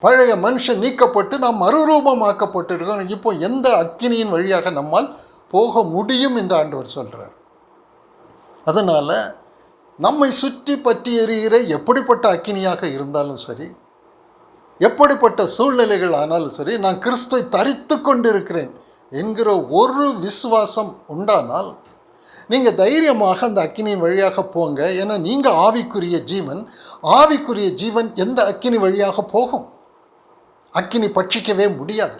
பழைய மனுஷன் நீக்கப்பட்டு நாம் மறுரூபமாக்கப்பட்டிருக்கோம். இப்போ எந்த அக்கினியின் வழியாக நம்மால் போக முடியும் என்று ஆண்டவர் சொல்கிறார். அதனால் நம்மை சுற்றி பற்றி எறிகிற எப்படிப்பட்ட அக்கினியாக இருந்தாலும் சரி, எப்படிப்பட்ட சூழ்நிலைகள் ஆனாலும் சரி, நான் கிறிஸ்துவை தரித்து கொண்டிருக்கிறேன் என்கிற ஒரு விசுவாசம் உண்டானால் நீங்கள் தைரியமாக அந்த அக்கினியின் வழியாக போங்க. ஏன்னா நீங்கள் ஆவிக்குரிய ஜீவன். ஆவிக்குரிய ஜீவன் எந்த அக்கினி வழியாக போகும்? அக்கினி பட்சிக்கவே முடியாது.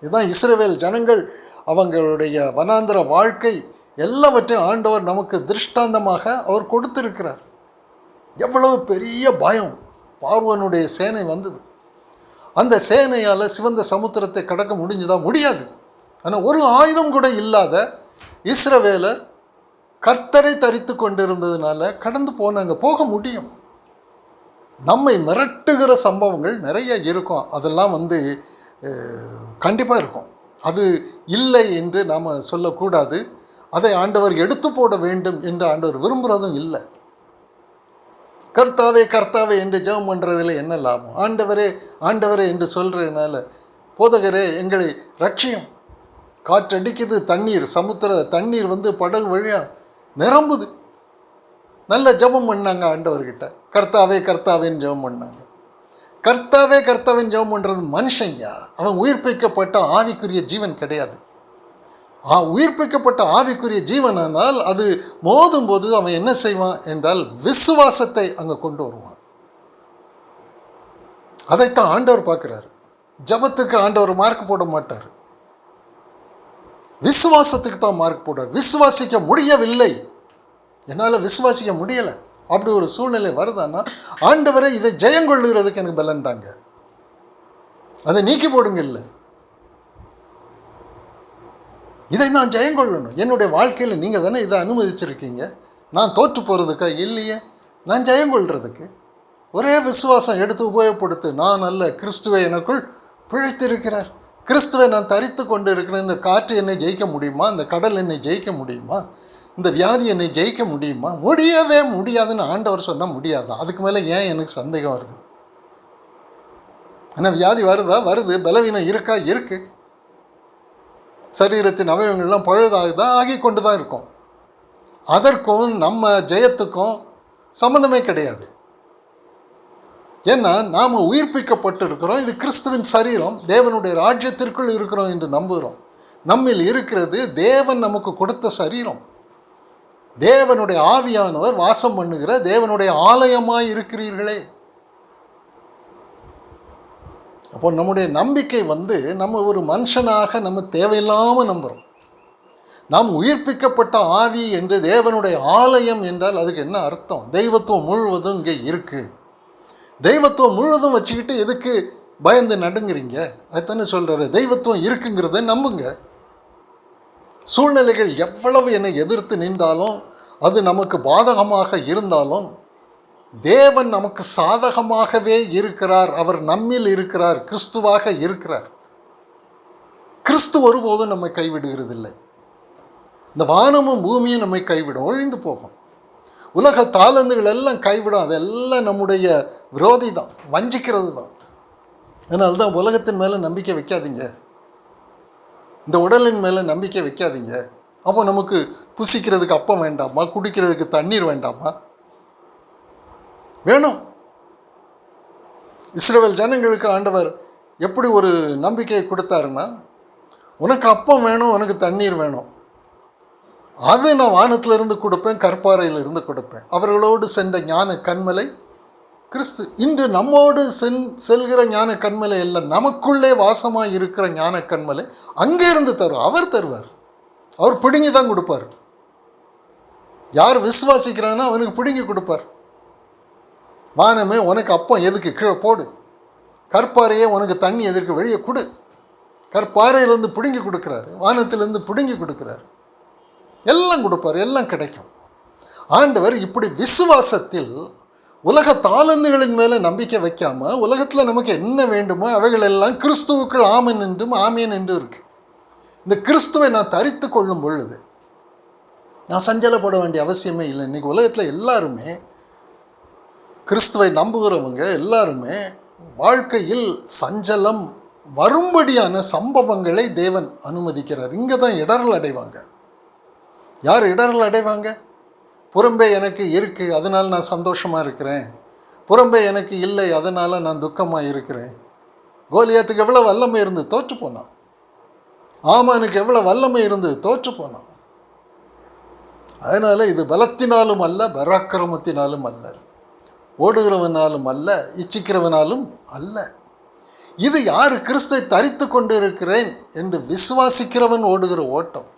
இதுதான் இஸ்ரவேல் ஜனங்கள் அவங்களுடைய வனாந்திர வாழ்க்கை எல்லாவற்றையும் ஆண்டவர் நமக்கு திருஷ்டாந்தமாக அவர் கொடுத்திருக்கிறார். எவ்வளவு பெரிய பயம்! பார்வோனுடைய சேனை வந்தது. அந்த சேனையால் சிவந்த சமுத்திரத்தை கடக்க முடிஞ்சுதா? முடியாது. ஆனால் ஒரு ஆயுதம் கூட இல்லாத இஸ்ரவேலர் கர்த்தரை தரித்து கொண்டிருந்ததுனால கடந்து போனாங்க. போக முடியும். நம்மை மிரட்டுகிற சம்பவங்கள் நிறைய இருக்கும். அதெல்லாம் கண்டிப்பாக இருக்கும். அது இல்லை என்று நாம் சொல்லக்கூடாது. அதை ஆண்டவர் எடுத்து போட வேண்டும் என்று ஆண்டவர் விரும்புகிறதும் இல்லை. கர்த்தாவே கர்த்தாவே என்று ஜெபம் பண்ணுறதுல என்ன லாபம்? ஆண்டவரே ஆண்டவரே என்று சொல்கிறதுனால, போதகரே எங்களை ரட்சியம். காற்றடிக்குது, தண்ணீர் சமுத்திர தண்ணீர் படகு வழியாக நிரம்புது. நல்ல ஜெபம் பண்ணாங்க ஆண்டவர்கிட்ட. கர்த்தாவே கர்த்தாவேன்னு ஜெபம் பண்ணாங்க. கர்த்தாவே கர்த்தாவேன்னு ஜெபம் பண்ணுறது மனுஷன்யா. அவன் உயிர்ப்பிக்கப்பட்ட ஆவிக்குரிய ஜீவன் கிடையாது. உயிர்ப்பிக்கப்பட்ட ஆவிக்குரிய ஜீவனானால் அது மோதும் போது அவன் என்ன செய்வான் என்றால் விசுவாசத்தை அங்கே கொண்டு வருவான். அதைத்தான் ஆண்டவர் பார்க்குறாரு. ஜபத்துக்கு ஆண்டவர் மார்க் போட மாட்டார், விசுவாசத்துக்கு தான் மார்க் போடுறார். விசுவாசிக்க முடியவில்லை, என்னால் விசுவாசிக்க முடியலை, அப்படி ஒரு சூழ்நிலை வருதான்னா ஆண்டவரை இதை ஜெயங்கொள்ளுகிறதுக்கு எனக்கு பலன் தாங்க, அதை நீக்கி போடுங்க. இல்லை, இதை நான் ஜெயங்கொள்ளணும். என்னுடைய வாழ்க்கையில் நீங்கள் தானே இதை அனுமதிச்சிருக்கீங்க. நான் தோற்று போகிறதுக்கா? இல்லையே, நான் ஜெயங்கொள்கிறதுக்கு. ஒரே விசுவாசம் எடுத்து உபயோகப்படுத்து. நான் அல்ல, கிறிஸ்துவை எனக்குள் பிழைத்திருக்கிறார். கிறிஸ்துவை நான் தரித்து கொண்டு இருக்கிறேன். இந்த காற்று என்னை ஜெயிக்க முடியுமா? இந்த கடல் என்னை ஜெயிக்க முடியுமா? இந்த வியாதி என்னை ஜெயிக்க முடியுமா? முடியவே முடியாதுன்னு ஆண்டவர் சொன்னால் முடியாதா? அதுக்கு மேலே ஏன் எனக்கு சந்தேகம் வருது? ஆனால் வியாதி வருதா? வருது. பலவீனம் இருக்கா? இருக்குது. சரீரத்தின் அவயவங்கள்லாம் பழுதாகுதா? ஆகி கொண்டு தான் இருக்கும். அதற்கும் நம்ம ஜெயத்துக்கும் சம்மந்தமே கிடையாது. ஏன்னா நாம் உயிர்ப்பிக்கப்பட்டு இருக்கிறோம். இது கிறிஸ்துவின் சரீரம். தேவனுடைய ராஜ்யத்திற்குள் இருக்கிறோம் என்று நம்புகிறோம். நம்மில் இருக்கிறது தேவன் நமக்கு கொடுத்த சரீரம். தேவனுடைய ஆவியானவர் வாசம் பண்ணுகிற தேவனுடைய ஆலயமாய் இருக்கிறீர்களே. அப்போ நம்முடைய நம்பிக்கை நம்ம ஒரு மனுஷனாக நம்ம தேவையில்லாமல் நம்புகிறோம். நாம் உயிர்ப்பிக்கப்பட்ட ஆவி என்று தேவனுடைய ஆலயம் என்றால் அதுக்கு என்ன அர்த்தம்? தெய்வத்துவம் முழுவதும் இங்கே இருக்குது. தெய்வத்துவம் முழுவதும் வச்சுக்கிட்டு எதுக்கு பயந்து நடுங்குறீங்க? அதுதானே சொல்கிறாரு. தெய்வத்துவம் இருக்குங்கிறத நம்புங்க. சூழ்நிலைகள் எவ்வளவு என்னை எதிர்த்து நின்றாலும், அது நமக்கு பாதகமாக இருந்தாலும், தேவன் நமக்கு சாதகமாகவே இருக்கிறார். அவர் நம்மில் இருக்கிறார், கிறிஸ்துவாக இருக்கிறார். கிறிஸ்து ஒருபோதும் நம்மை கைவிடுகிறதில்லை. இந்த வானமும் பூமியும் நம்மை கைவிடும், ஒழிந்து போகும். உலக தாளந்துகள் எல்லாம் கைவிடும். அதெல்லாம் நம்முடைய விரோதி தான், வஞ்சிக்கிறது தான். அதனால தான் உலகத்தின் மேலே நம்பிக்கை வைக்காதீங்க, இந்த உடலின் மேலே நம்பிக்கை வைக்காதீங்க. அப்போ நமக்கு புசிக்கிறதுக்கு அப்பம் வேண்டாமா? குடிக்கிறதுக்கு தண்ணீர் வேண்டாமா? வேணும். இஸ்ரவேல் ஜனங்களுக்கு ஆண்டவர் எப்படி ஒரு நம்பிக்கையை கொடுத்தாருன்னா, உனக்கு அப்பம் வேணும், உனக்கு தண்ணீர் வேணும், அது நான் வானத்திலிருந்து கொடுப்பேன், கற்பாறையிலிருந்து கொடுப்பேன். அவர்களோடு சென்ற ஞான கண்மலை கிறிஸ்து. இன்று நம்மோடு செல்கிற ஞான கண்மலை எல்லாம் நமக்குள்ளே வாசமாக இருக்கிற ஞான கண்மலை அங்கே இருந்து தருவார். அவர் தருவார். அவர் பிடுங்கி தான் கொடுப்பார். யார் விசுவாசிக்கிறானோ அவனுக்கு பிடுங்கி கொடுப்பார். வானமே உனக்கு அப்பம் எதுக்கு கீழே போடு, கற்பாறையே உனக்கு தண்ணி எதற்கு வெளியே கொடு. கற்பாறையிலேருந்து பிடுங்கி கொடுக்குறாரு, வானத்திலேருந்து பிடுங்கி கொடுக்குறாரு, எல்லாம் கொடுப்பார், எல்லாம் கிடைக்கும். ஆண்டவர் இப்படி விசுவாசத்தில் உலக தாளந்துகளின் மேலே நம்பிக்கை வைக்காமல், உலகத்தில் நமக்கு என்ன வேண்டுமோ அவைகளெல்லாம் கிறிஸ்துவுக்குள் ஆமன் என்றும் ஆமேன் என்றும் இருக்குது. இந்த கிறிஸ்துவை நான் தரித்து கொள்ளும் பொழுது நான் சஞ்சலப்பட வேண்டிய அவசியமே இல்லை. இன்றைக்கி உலகத்தில் எல்லாருமே, கிறிஸ்துவை நம்புகிறவங்க எல்லாருமே வாழ்க்கையில் சஞ்சலம் வரும்படியான சம்பவங்களை தேவன் அனுமதிக்கிறார். இங்கே தான் இடரல் அடைவாங்க. யார் இடரல் அடைவாங்க? புறம்பே எனக்கு இருக்குது அதனால் நான் சந்தோஷமாக இருக்கிறேன், புறம்பே எனக்கு இல்லை அதனால் நான் துக்கமாக இருக்கிறேன். கோலியாத்துக்கு எவ்வளோ வல்லமை இருந்து தோற்று போனான். ஆமானுக்கு எவ்வளோ வல்லமை இருந்து தோற்று போனான். அதனால் இது பலத்தினாலும் அல்ல, பராக்கிரமத்தினாலும் அல்ல, ஓடுகிறவனாலும் அல்ல, இச்சிக்கிறவனாலும் அல்ல. இது யார்? கிறிஸ்துவை தரித்து கொண்டு இருக்கிறேன் என்று விசுவாசிக்கிறவன் ஓடுகிற ஓட்டம்.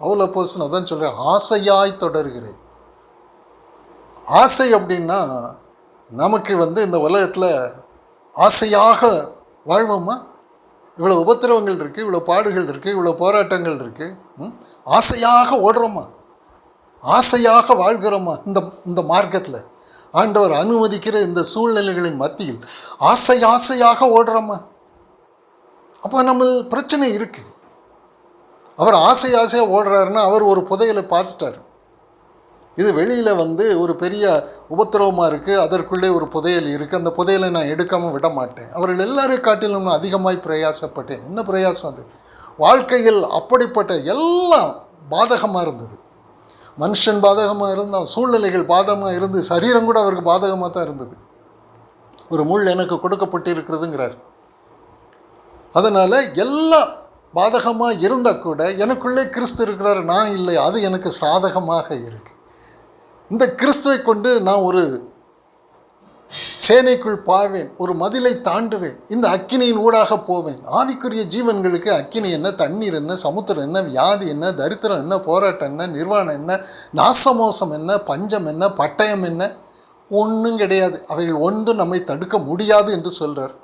பவுல் அப்போஸ்தலன் அதான் சொல்கிறேன், ஆசையாய் தொடர்கிறேன். ஆசை அப்படின்னா நமக்கு இந்த உலகத்தில் ஆசையாக வாழ்வோமா? இவ்வளோ உபத்திரவங்கள் இருக்குது, இவ்வளோ பாடுகள் இருக்குது, இவ்வளோ போராட்டங்கள் இருக்குது, ஆசையாக ஓடுறோமா? ஆசையாக வாழ்கிறோமா? இந்த மார்க்கத்தில் ஆண்டவர் அனுமதிக்கிற இந்த சூழ்நிலைகளின் மத்தியில் ஆசையாக ஓடுறோமா? அப்போ நம்ம பிரச்சனை இருக்குது. அவர் ஆசையாக ஓடுறாருன்னா அவர் ஒரு புதையலை பார்த்துட்டார். இது வெளியில் ஒரு பெரிய உபத்திரவமாக இருக்குது, அதற்குள்ளே ஒரு புதையல் இருக்குது, அந்த புதையலை நான் எடுக்காமல் விட மாட்டேன். அவர்கள் எல்லாரையும் காட்டிலும் நான் அதிகமாய் பிரயாசப்பட்டேன். என்ன பிரயாசம் அது? வாழ்க்கையில் அப்படிப்பட்ட எல்லாம் பாதகமாக இருந்தது. மனுஷன் பாதகமாக இருந்தால், சூழ்நிலைகள் பாதகமாக இருந்து, சரீரம் கூட அவருக்கு பாதகமாக தான் இருந்தது. ஒரு முள் எனக்கு கொடுக்கப்பட்டு இருக்கிறதுங்கிறார். அதனால் எல்லாம் பாதகமாக இருந்தால் கூட எனக்குள்ளே கிறிஸ்து இருக்கிறார், நான் இல்லை, அது எனக்கு சாதகமாக இருக்குது. இந்த கிறிஸ்துவை கொண்டு நான் ஒரு சேனைக்குள் பாவேன், ஒரு மதிலை தாண்டுவேன், இந்த அக்கினியின் ஊடாக போவேன். ஆவிக்குரிய ஜீவன்களுக்கு அக்கினி என்ன, தண்ணீர் என்ன, சமுத்திரம் என்ன, வியாதி என்ன, தரித்திரம் என்ன, போராட்டம் என்ன, நிர்வாணம் என்ன, நாசமோசம் என்ன, பஞ்சம் என்ன, பட்டயம் என்ன, ஒன்றும் கிடையாது. அவைகள் ஒன்றும் நம்மை தடுக்க முடியாது என்று சொல்கிறார்.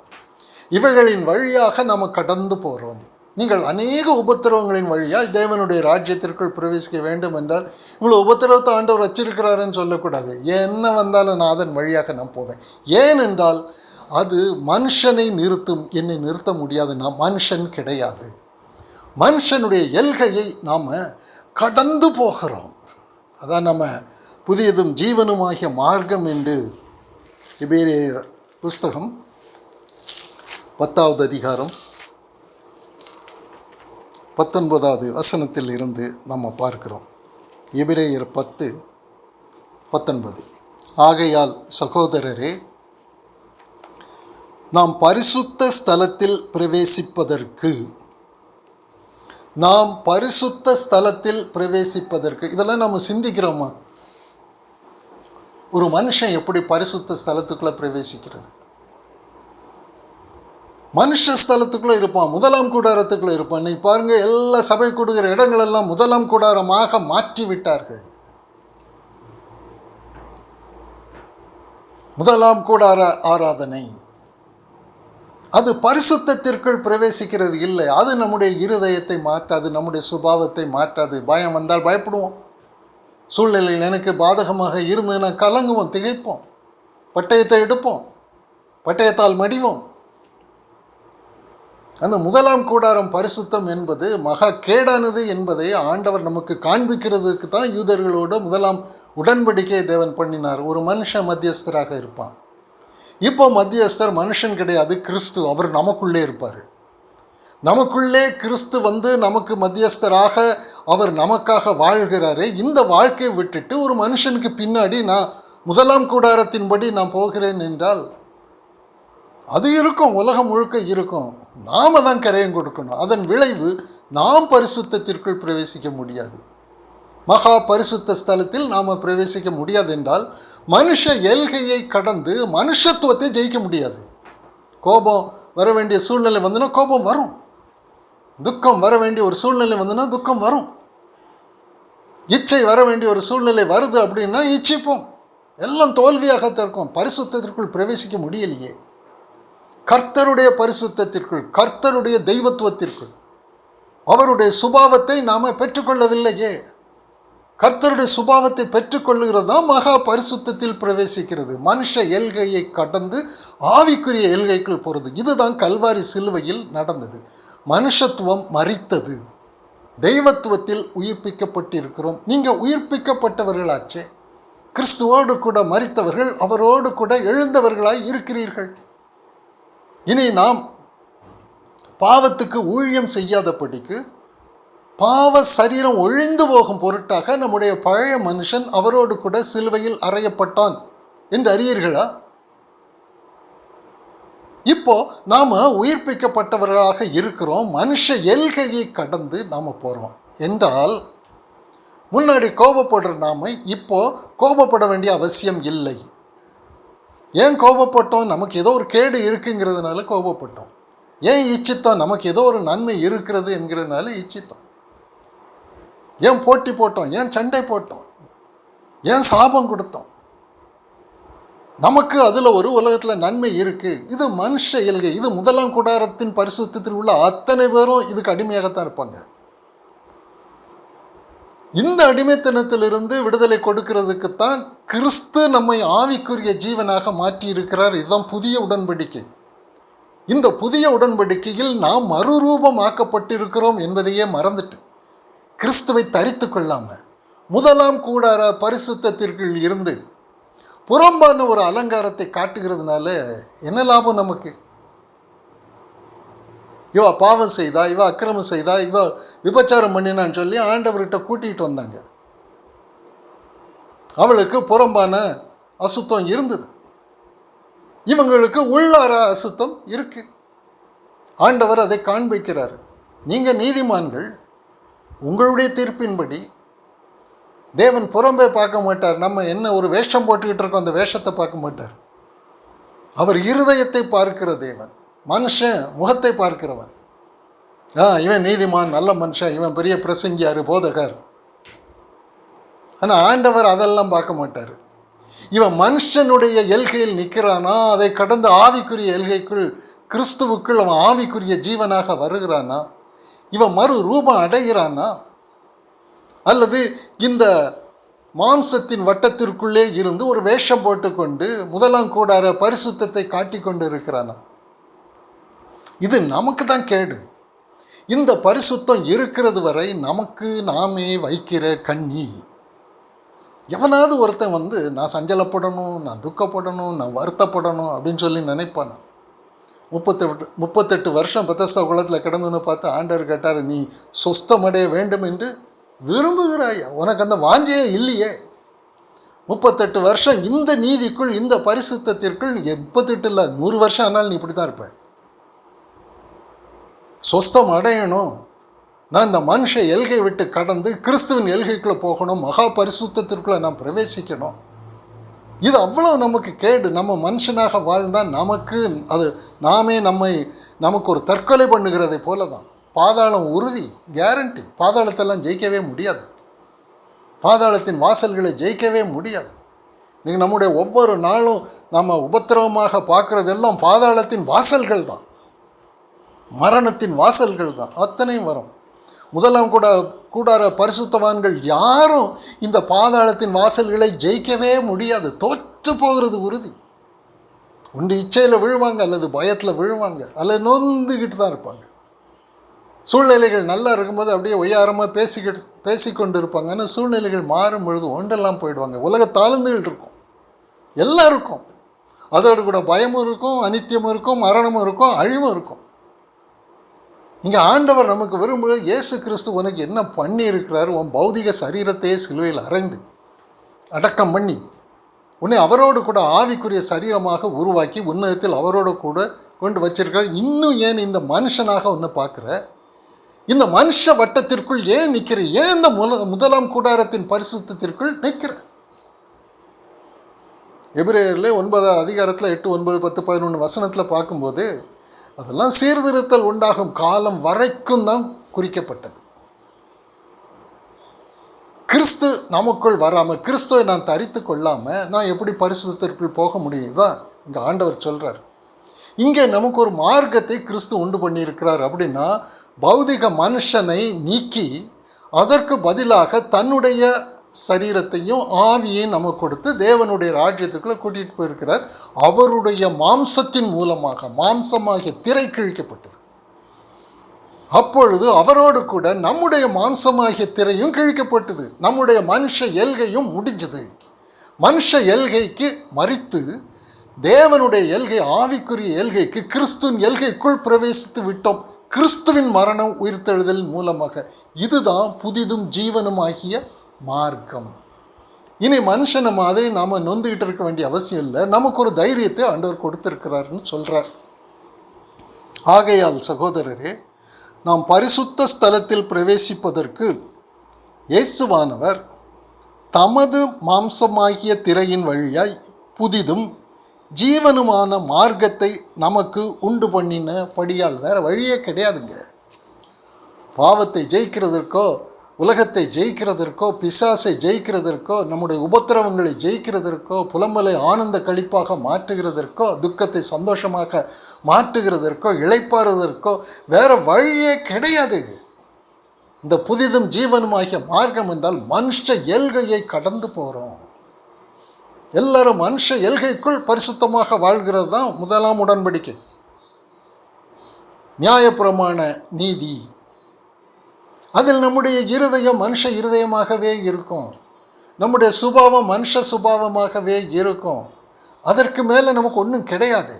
இவைகளின் வழியாக நாம் கடந்து போகிறோம். நீங்கள் அநேக உபத்திரவங்களின் வழியாக தேவனுடைய ராஜ்யத்திற்குள் பிரவேசிக்க வேண்டும் என்றால் இவ்வளோ உபத்திரவத்தை ஆண்டவர் வச்சிருக்கிறாருன்னு சொல்லக்கூடாது. என்ன வந்தாலும் நான் அதன் வழியாக நான் போவேன். ஏனென்றால் அது மனுஷனை நிறுத்தும், என்னை நிறுத்த முடியாது. நான் மனுஷன் கிடையாது. மனுஷனுடைய எல்கையை நாம் கடந்து போகிறோம். அதான் நம்ம புதியதும் ஜீவனுமாகிய மார்க்கம் என்று எபிரேயர் புஸ்தகம் 10வது அதிகாரம் 19வது வசனத்தில் இருந்து நம்ம பார்க்கிறோம். எபிரேயர் 10:19. ஆகையால் சகோதரரே, நாம் பரிசுத்த ஸ்தலத்தில் பிரவேசிப்பதற்கு இதெல்லாம் நம்ம சிந்திக்கிறோமா? ஒரு மனுஷன் எப்படி பரிசுத்த ஸ்தலத்துக்குள்ளே பிரவேசிக்கிறது? மனுஷ ஸ்தலத்துக்குள்ளே இருப்பான், முதலாம் கூடாரத்துக்குள்ளே இருப்பான். இன்னைக்கு பாருங்கள், எல்லா சபை கூடுகிற இடங்களெல்லாம் முதலாம் கூடாரமாக மாற்றி விட்டார்கள். முதலாம் கூடார ஆராதனை அது பரிசுத்தத்திற்குள் பிரவேசிக்கிறது இல்லை. அது நம்முடைய இருதயத்தை மாற்றாது, நம்முடைய சுபாவத்தை மாற்றாது. பயம் வந்தால் பயப்படுவோம். சூழ்நிலையில் எனக்கு பாதகமாக இருந்ததுன்னா கலங்குவோம், திகைப்போம், பட்டயத்தை எடுப்போம், பட்டயத்தால் மடிவோம். அந்த முதலாம் கூடாரம் பரிசுத்தம் என்பது மகா கேடானது என்பதை ஆண்டவர் நமக்கு காண்பிக்கிறதுக்கு தான் யூதர்களோடு முதலாம் உடன்படிக்கையை தேவன் பண்ணினார். ஒரு மனுஷன் மத்தியஸ்தராக இருப்பான். இப்போ மத்தியஸ்தர் மனுஷன் கிடையாது, கிறிஸ்து. அவர் நமக்குள்ளே இருப்பார். நமக்குள்ளே கிறிஸ்து நமக்கு மத்தியஸ்தராக அவர் நமக்காக வாழ்கிறாரே. இந்த வாழ்க்கையை விட்டுட்டு ஒரு மனுஷனுக்கு பின்னாடி நான் முதலாம் கூடாரத்தின்படி நான் போகிறேன் என்றால் அது இருக்கும், உலகம் முழுக்க இருக்கும். நாம் தான் கரையம் கொடுக்கணும். அதன் விளைவு நாம் பரிசுத்தத்திற்குள் பிரவேசிக்க முடியாது. மகா பரிசுத்த ஸ்தலத்தில் நாம் பிரவேசிக்க முடியாது என்றால் மனுஷ எல்கையை கடந்து மனுஷத்துவத்தை ஜெயிக்க முடியாது. கோபம் வர வேண்டிய சூழ்நிலை வந்துன்னா கோபம் வரும். துக்கம் வர வேண்டிய ஒரு சூழ்நிலை வந்துன்னா துக்கம் வரும். இச்சை வர வேண்டிய ஒரு சூழ்நிலை வருது அப்படின்னா இச்சிப்போம். எல்லாம் தோல்வியாகத்தான் இருக்கும். பரிசுத்தத்திற்குள் பிரவேசிக்க முடியலையே. கர்த்தருடைய பரிசுத்தத்திற்குள், கர்த்தருடைய தெய்வத்துவத்திற்குள், அவருடைய சுபாவத்தை நாம் பெற்றுக்கொள்ளவில்லையே. கர்த்தருடைய சுபாவத்தை பெற்றுக்கொள்ளுகிறது தான் மகா பரிசுத்தத்தில் பிரவேசிக்கிறது. மனுஷ எல்கையை கடந்து ஆவிக்குரிய எல்கைக்குள் போகிறது. இதுதான் கல்வாரி சிலுவையில் நடந்தது. மனுஷத்துவம் மரித்தது, தெய்வத்துவத்தில் உயிர்ப்பிக்கப்பட்டிருக்கிறோம். நீங்கள் உயிர்ப்பிக்கப்பட்டவர்களாச்சே. கிறிஸ்துவோடு கூட மரித்தவர்கள், அவரோடு கூட எழுந்தவர்களாய் இருக்கிறீர்கள். இனி நாம் பாவத்துக்கு ஊழியம் செய்யாதபடிக்கு பாவ சரீரம் ஒழிந்து போகும் பொருட்டாக நம்முடைய பழைய மனுஷன் அவரோடு கூட சிலுவையில் அறையப்பட்டான் என்று அறியீர்களா? இப்போ நாம் உயிர்ப்பிக்கப்பட்டவர்களாக இருக்கிறோம். மனுஷ எல்கையை கடந்து நாம் போகிறோம் என்றால் முன்னாடி கோபப்படுற நாம இப்போ கோபப்பட வேண்டிய அவசியம் இல்லை. ஏன் கோபப்பட்டோம்? நமக்கு ஏதோ ஒரு கேடு இருக்குங்கிறதுனால கோபப்பட்டோம். ஏன் இச்சித்தோம்? நமக்கு ஏதோ ஒரு நன்மை இருக்கிறது என்கிறதுனால இச்சித்தோம். ஏன் போட்டி போட்டோம்? ஏன் சண்டை போட்டோம்? ஏன் சாபம் கொடுத்தோம்? நமக்கு அதில் ஒரு உலகத்தில் நன்மை இருக்குது. இது மனுஷ இயல்கை. இது முதலாம் கூடாரத்தின் பரிசுத்தத்தில் உள்ள அத்தனை பேரும் இதுக்கு அடிமையாகத்தான் இருப்பாங்க. இந்த அடிமைத்தனத்திலிருந்து விடுதலை கொடுக்கிறதுக்குத்தான் கிறிஸ்து நம்மை ஆவிக்குரிய ஜீவனாக மாற்றி இருக்கிறார். இதுதான் புதிய உடன்படிக்கை. இந்த புதிய உடன்படிக்கையில் நாம் மறுரூபமாக்கப்பட்டிருக்கிறோம் என்பதையே மறந்துட்டு கிறிஸ்துவை தரித்து கொள்ளாமல் முதலாம் கூடார பரிசுத்தத்திற்குள் இருந்து புறம்பான ஒரு அலங்காரத்தை காட்டுகிறதுனால என்ன லாபம் நமக்கு? இவ பாவம் செய்தா, இவ அக்கிரமம் செய்தா, இவ விபச்சாரம் பண்ணினான்னு சொல்லி ஆண்டவர்கிட்ட கூட்டிகிட்டு வந்தாங்க. அவளுக்கு புறம்பான அசுத்தம் இருந்தது, இவங்களுக்கு உள்ளார அசுத்தம் இருக்கு. ஆண்டவர் அதை காண்பிக்கிறார். நீங்கள் நீதிமான்கள், உங்களுடைய தீர்ப்பின்படி தேவன் புறம்பே பார்க்க மாட்டார். நம்ம என்ன ஒரு வேஷம் போட்டுக்கிட்டு இருக்கோம், அந்த வேஷத்தை பார்க்க மாட்டார். அவர் இருதயத்தை பார்க்கிற தேவன், மனுஷன் முகத்தை பார்க்கிறவன். இவன் நீதிமான், நல்ல மனுஷன், இவன் பெரிய பிரசங்கியார், போதகர். ஆனால் ஆண்டவர் அதெல்லாம் பார்க்க மாட்டார். இவன் மனுஷனுடைய எல்கையில் நிற்கிறானா, அதை கடந்த ஆவிக்குரிய எல்கைக்குள் கிறிஸ்துவுக்குள் அவன் ஆவிக்குரிய ஜீவனாக வருகிறானா, இவன் மறு ரூபம் அடைகிறானா, அல்லது இந்த மாம்சத்தின் வட்டத்திற்குள்ளே இருந்து ஒரு வேஷம் போட்டுக்கொண்டு முதலாம் கூடார பரிசுத்தத்தை காட்டி கொண்டு இருக்கிறானா? இது நமக்கு தான் கேடு. இந்த பரிசுத்தம் இருக்கிறது வரை நமக்கு நாமே வைக்கிற கண்ணி. எவனாவது ஒருத்தன் நான் சஞ்சலப்படணும், நான் துக்கப்படணும், நான் வருத்தப்படணும் அப்படின்னு சொல்லி நினைப்பானா? 38 வருஷம் பெத்தஸ்தா குளத்தில் கிடந்துன்னு பார்த்து ஆண்டவர் கேட்டார், நீ சொஸ்தமடைய வேண்டும் என்று விரும்புகிறாயா? உனக்கு அந்த வாஞ்சையே இல்லையே. 38 வருஷம் இந்த நீதிக்குள், இந்த பரிசுத்தத்திற்குள், 38 இல்லை 100 வருஷம் ஆனாலும் நீ இப்படி தான் இருப்ப. சொஸ்தம் அடையணும், நான் இந்த மனுஷ எல்கை விட்டு கடந்து கிறிஸ்துவின் எல்கைக்குள்ளே போகணும், மகா பரிசுத்தத்திற்குள்ளே நான் பிரவேசிக்கணும். இது அவ்வளோ நமக்கு கேடு. நம்ம மனுஷனாக வாழ்ந்தால் நமக்கு அது நாமே நமக்கு ஒரு தற்கொலை பண்ணுகிறதை போல தான். பாதாளம் உறுதி, கேரண்டி. பாதாளத்தெல்லாம் ஜெயிக்கவே முடியாது, பாதாளத்தின் வாசல்களை ஜெயிக்கவே முடியாது. நீங்கள் நம்முடைய ஒவ்வொரு நாளும் நம்ம உபத்திரவமாக பார்க்குறதெல்லாம் பாதாளத்தின் வாசல்கள் தான், மரணத்தின் வாசல்கள் தான். அத்தனையும் வரும். முதலாம் கூடார பரிசுத்தவான்கள் யாரும் இந்த பாதாளத்தின் வாசல்களை ஜெயிக்கவே முடியாது. தோற்று போகிறது உறுதி. ஒன்று இச்சையில் விழுவாங்க, அல்லது பயத்தில் விழுவாங்க, அல்லது நொந்துக்கிட்டு தான் இருப்பாங்க. சூழ்நிலைகள் நல்லா இருக்கும்போது அப்படியே ஒய்யாரமாக பேசிக்கொண்டு இருப்பாங்க. ஆனால் சூழ்நிலைகள் மாறும் பொழுது ஒன்றெல்லாம் போயிடுவாங்க. உலக தாழ்ந்துகள் இருக்கும், எல்லாம் இருக்கும். அதோடு கூட பயமும் இருக்கும், அனித்தியமும் இருக்கும், மரணமும் இருக்கும், அழிவும் இருக்கும். இங்கே ஆண்டவர் நமக்கு வரும்போது இயேசு கிறிஸ்து உனக்கு என்ன பண்ணி இருக்கிறார்? உன் பௌதிக சரீரத்தையே சிலுவையில் அறைந்து அடக்கம் பண்ணி உன்னை அவரோடு கூட ஆவிக்குரிய சரீரமாக உருவாக்கி உன்னதத்தில் அவரோடு கூட கொண்டு வச்சிருக்கிறார். இன்னும் ஏன் இந்த மனுஷனாக உன்னை பார்க்குற? இந்த மனுஷ வட்டத்திற்குள் ஏன் நிற்கிற? ஏன் இந்த முதலாம் கூடாரத்தின் பரிசுத்தத்திற்குள் நிற்கிற? எபிரேயரில் 9 அதிகாரத்தில் 8, 9, 10, 11 வசனத்தில் பார்க்கும்போது அதெல்லாம் சீர்திருத்தல் உண்டாகும் காலம் வரைக்கும் தான் குறிக்கப்பட்டது. கிறிஸ்து நமக்குள் வராமல், கிறிஸ்துவை நான் தரித்து கொள்ளாமல் நான் எப்படி பரிசுத்தத்திற்குள் போக முடியும்? தான் இங்கே ஆண்டவர் சொல்கிறார். இங்கே நமக்கு ஒரு மார்க்கத்தை கிறிஸ்து உண்டு பண்ணியிருக்கிறார். அப்படின்னா பௌதிக மனுஷனை நீக்கி அதற்கு பதிலாக தன்னுடைய சரீரத்தையும் ஆவியையும் நமக்கு கொடுத்து தேவனுடைய ராஜ்யத்துக்குள்ளே கூட்டிகிட்டு போயிருக்கிறார். அவருடைய மாம்சத்தின் மூலமாக மாம்சமாகிய திரை கிழிக்கப்பட்டது. அப்பொழுது அவரோடு கூட நம்முடைய மாம்சமாகிய திரையும் கிழிக்கப்பட்டது. நம்முடைய மனுஷ எல்கையும் முடிஞ்சது. மனுஷ எல்கைக்கு மறித்து தேவனுடைய எல்கை, ஆவிக்குரிய எல்கைக்கு கிறிஸ்துவின் எல்கைக்குள் பிரவேசித்து விட்டோம், கிறிஸ்துவின் மரணம் உயிர்த்தெழுதல் மூலமாக. இதுதான் புதிதும் ஜீவனும் ஆகிய மார்க்கம். இனி மனுஷனை மாதிரி நாம் நொந்துக்கிட்டு இருக்க வேண்டிய அவசியம் இல்லை. நமக்கு ஒரு தைரியத்தை ஆண்டவர் கொடுத்திருக்கிறாருன்னு சொல்கிறார். ஆகையால் சகோதரரே, நாம் பரிசுத்த ஸ்தலத்தில் பிரவேசிப்பதற்கு இயேசுவானவர் தமது மாம்சமாகிய திரையின் வழியாய் புதிதும் ஜீவனுமான மார்க்கத்தை நமக்கு உண்டு பண்ணின படியால். வேறு வழியே கிடையாதுங்க. பாவத்தை ஜெயிக்கிறதற்கோ, உலகத்தை ஜெயிக்கிறதற்கோ, பிசாசை ஜெயிக்கிறதற்கோ, நம்முடைய உபத்திரவங்களை ஜெயிக்கிறதற்கோ, புலம்பலை ஆனந்த கழிப்பாக மாற்றுகிறதற்கோ, துக்கத்தை சந்தோஷமாக மாற்றுகிறதற்கோ, இளைப்பாறுவதற்கோ வேறு வழியே கிடையாது. இந்த புதிதும் ஜீவனுமாகிய மார்க்கம் என்றால் மனுஷ எல்கையை கடந்து போகிறோம். எல்லாரும் மனுஷ எல்கைக்குள் பரிசுத்தமாக வாழ்கிறது தான் முதலாம் உடன்படிக்கை, நியாயப்பிரமாண நீதி. அதில் நம்முடைய இருதயம் மனுஷ இருதயமாகவே இருக்கும், நம்முடைய சுபாவம் மனுஷ சுபாவமாகவே இருக்கும். அதற்கு மேலே நமக்கு ஒன்றும் கிடையாது.